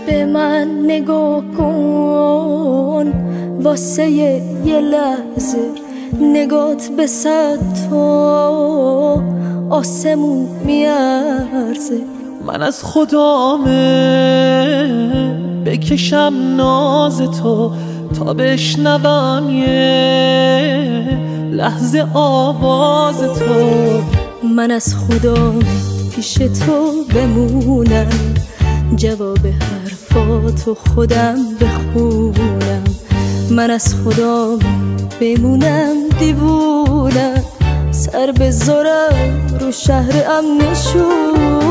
به من نگاه کن واسه یه لحظه، نگات به صد تا آسمون میارزه. من از خدامه بکشم ناز تو تا بشنوم یه لحظه آواز تو. من از خدامه پیش تو بمونم، جواب حرفاتو خودم بخونم. من از خدامه بمونم دیوونم، سر بذارم رو شهر امنشونم.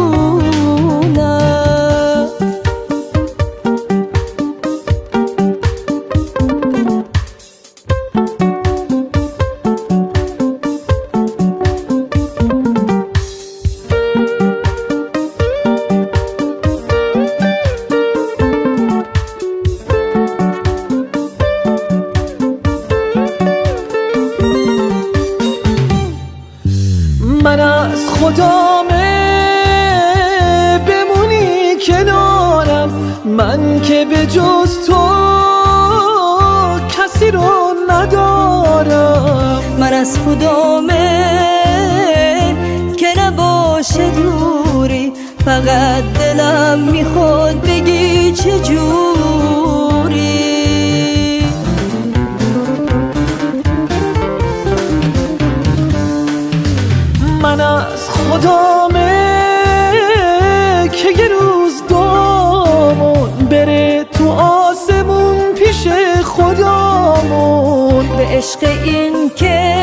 من از خدامه بمونی کنارم، من که به جز تو کسی رو ندارم. من از خدامه که نباشه دوری، فقط دلم میخواد بگی چجوری. من از خدامه که یه روز دامون بره تو آسمون پیش خدامون، به عشق این که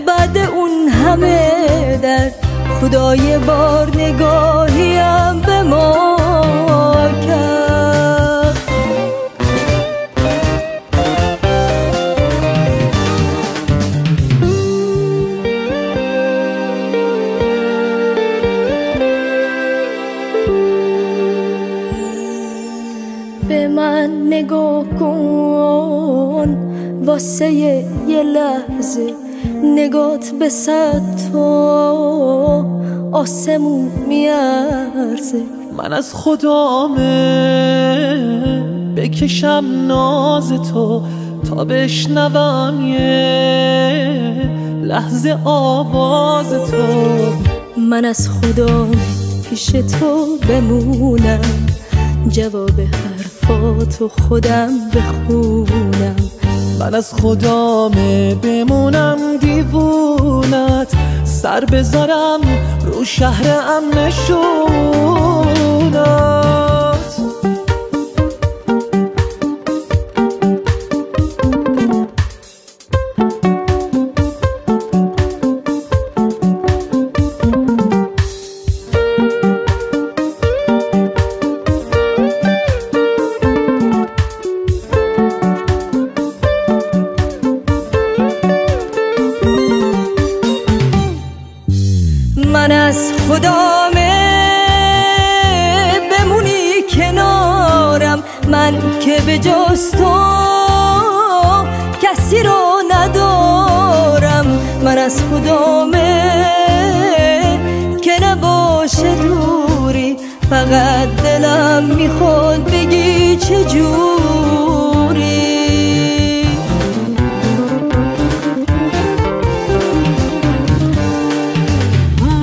بعد اون همه درد خدای بار نگاهیم به ما کرد. به من نگاه کن واسه یه لحظه، نگات به صد تا آسمون میارزه. من از خدامه بکشم ناز تو تا بشنوم یه لحظه آواز تو. من از خدامه پیش تو بمونم، جواب حرفاتو خودم بخونم. من از خدامه بمونم دیوونت، سر بذارم رو شهر امنشونت. من از خدامه بمونی کنارم، من که به جز تو کسی رو ندارم. من از خدامه که نباشه دوری، فقط دلم میخواد بگی چجوری.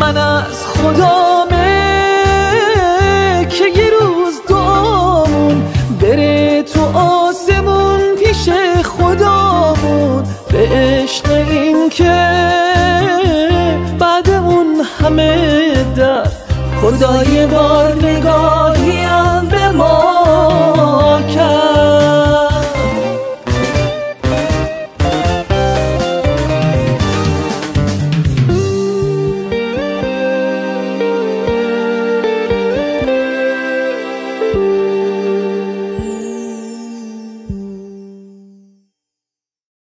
من از خدامه که یه روز دامون بره تو آسمون پیش خدامون، به عشق این که بعد اون همه درد خدای بار نگاه